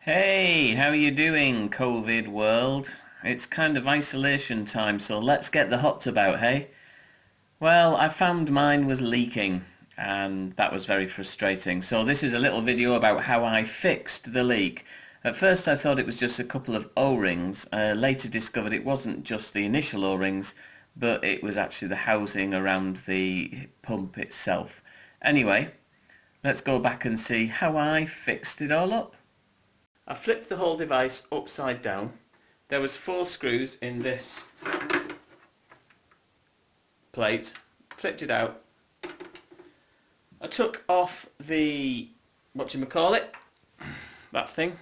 Hey, how are you doing, COVID world? It's kind of isolation time, so let's get the hot tub out, hey? Well, I found mine was leaking, and that was very frustrating. So this is a little video about how I fixed the leak. At first I thought it was just a couple of O-rings. Later discovered it wasn't just the initial O-rings, but it was actually the housing around the pump itself. Anyway, let's go back and see how I fixed it all up. I flipped the whole device upside down. There was 4 screws in this plate. Flipped it out. I took off the whatchamacallit, that thing,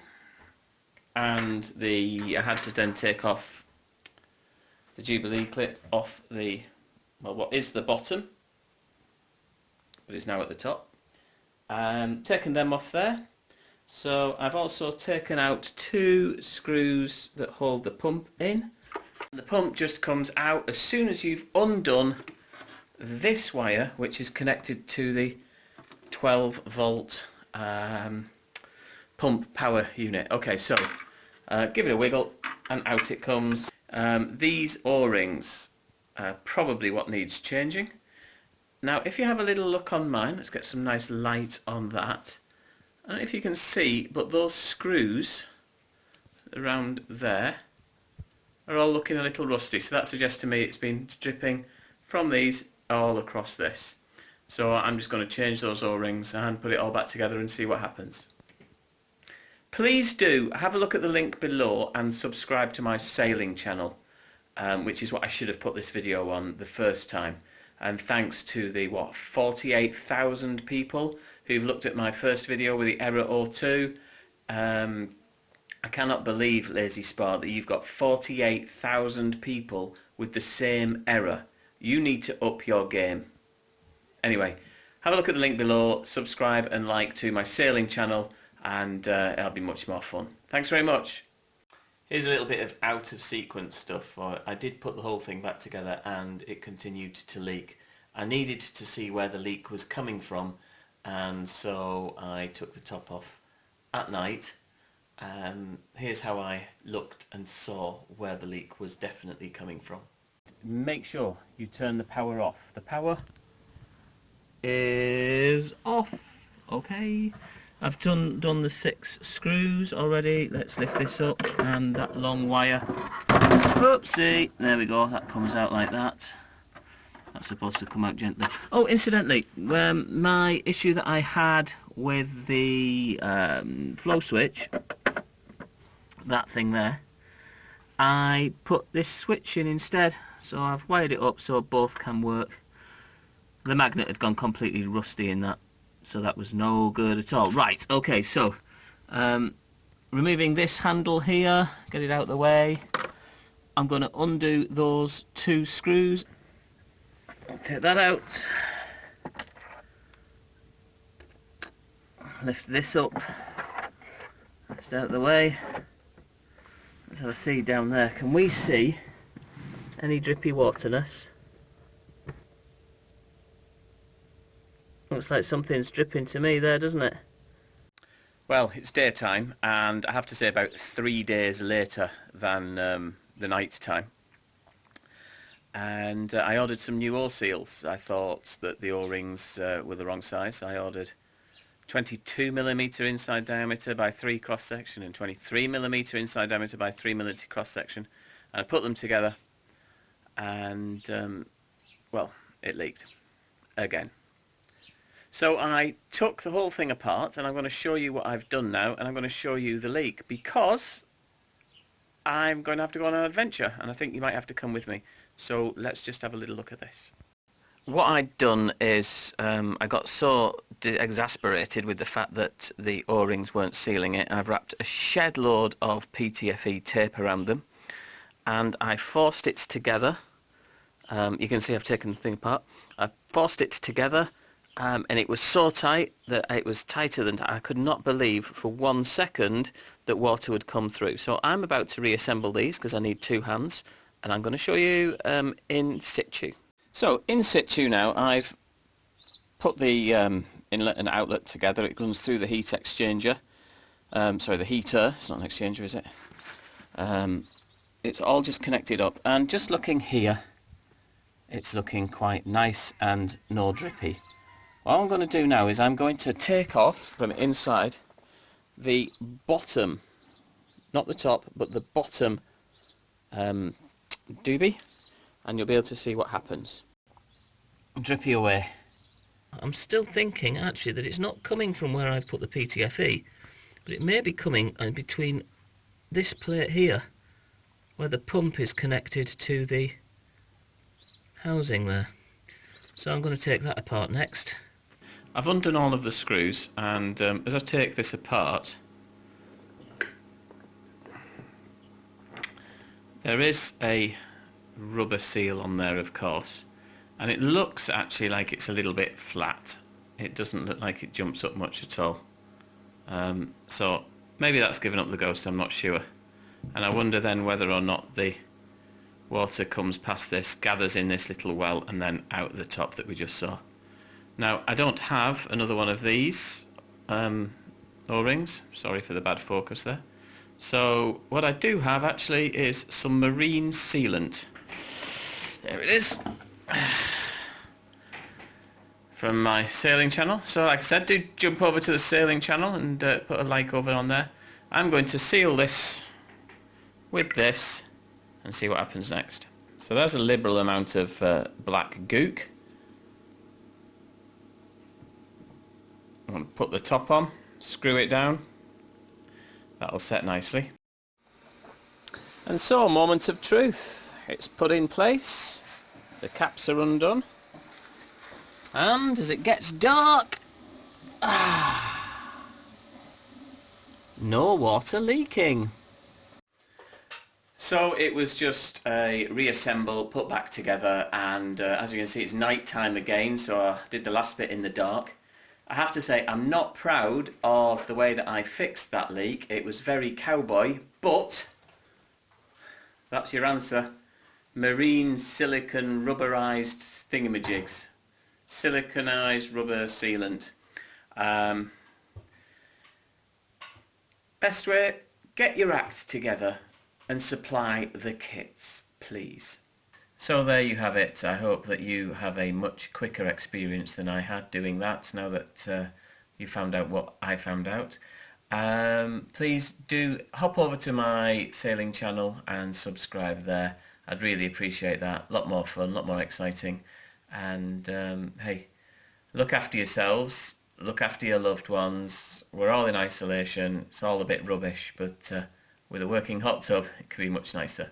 and I had to then take off the Jubilee clip off the, well, what is the bottom, but it's now at the top. Taken them off there. So I've also taken out 2 screws that hold the pump in. The pump just comes out as soon as you've undone this wire, which is connected to the 12 volt pump power unit. Okay, so give it a wiggle and out it comes. These O-rings are probably what needs changing. Now if you have a little look on mine, let's get some nice light on that. I don't know if you can see, but those screws around there are all looking a little rusty, so that suggests to me it's been dripping from these all across this. So I'm just going to change those O-rings and put it all back together and see what happens. Please do have a look at the link below and subscribe to my sailing channel, which is what I should have put this video on the first time. And thanks to the 48,000 people who've looked at my first video with the E02. I cannot believe, Lazy Spar, that you've got 48,000 people with the same error. You need to up your game. Anyway, have a look at the link below, subscribe and like to my sailing channel, and it'll be much more fun. Thanks very much. Here's a little bit of out of sequence stuff. I did put the whole thing back together and it continued to leak. I needed to see where the leak was coming from, and so I took the top off at night. Here's how I looked and saw where the leak was definitely coming from. Make sure you turn the power off. The power is off. Okay. I've done the 6 screws already. Let's lift this up, and that long wire, oopsie, there we go, that comes out like that. That's supposed to come out gently. Oh, incidentally, my issue that I had with the flow switch, that thing there, I put this switch in instead, so I've wired it up so both can work. The magnet had gone completely rusty in that, so that was no good at all. Right, okay, so removing this handle here, get it out of the way. I'm going to undo those 2 screws. Take that out. Lift this up. Just out of the way. Let's have a see down there. Can we see any drippy waterness? Looks like something's dripping to me there, doesn't it? Well, it's daytime, and I have to say about 3 days later than the night time. And I ordered some new O-seals. I thought that the O-rings were the wrong size. I ordered 22mm inside diameter by 3 cross section and 23mm inside diameter by 3mm cross section. And I put them together, and well, it leaked again. So I took the whole thing apart, and I'm going to show you what I've done now, and I'm going to show you the leak, because I'm going to have to go on an adventure, and I think you might have to come with me. So let's just have a little look at this. What I'd done is I got so exasperated with the fact that the O-rings weren't sealing it, I've wrapped a shed load of PTFE tape around them, and I forced it together. You can see I've taken the thing apart. I forced it together. And it was so tight that it was tighter than I could not believe for 1 second that water would come through. So I'm about to reassemble these because I need 2 hands, and I'm going to show you in situ. So in situ now, I've put the inlet and outlet together. It runs through the heat exchanger. Sorry, the heater. It's not an exchanger, is it? It's all just connected up, and just looking here, it's looking quite nice and no drippy. What I'm going to do now is I'm going to take off from inside the bottom, not the top, but the bottom doobie, and you'll be able to see what happens. Drippy away. I'm still thinking actually that it's not coming from where I've put the PTFE, but it may be coming between this plate here, where the pump is connected to the housing there. So I'm going to take that apart next. I've undone all of the screws, and as I take this apart, there is a rubber seal on there, of course, and it looks actually like it's a little bit flat. It doesn't look like it jumps up much at all. So maybe that's given up the ghost, I'm not sure. And I wonder then whether or not the water comes past this, gathers in this little well, and then out the top that we just saw. Now, I don't have another one of these O-rings. Sorry for the bad focus there. So what I do have actually is some marine sealant. There it is. From my sailing channel. So like I said, do jump over to the sailing channel and put a like over on there. I'm going to seal this with this and see what happens next. So there's a liberal amount of black gook. I'm going to put the top on, screw it down. That'll set nicely. And so, moment of truth. It's put in place. The caps are undone. And as it gets dark, no water leaking. So it was just a reassemble, put back together, and as you can see, it's night time again, so I did the last bit in the dark. I have to say, I'm not proud of the way that I fixed that leak. It was very cowboy, but that's your answer. Marine silicon rubberized thingamajigs. Siliconized rubber sealant. Best way, get your act together and supply the kits, please. So there you have it. I hope that you have a much quicker experience than I had doing that, now that you found out what I found out. Please do hop over to my sailing channel and subscribe there. I'd really appreciate that. A lot more fun, a lot more exciting. And hey, look after yourselves, look after your loved ones. We're all in isolation. It's all a bit rubbish, but with a working hot tub, it could be much nicer.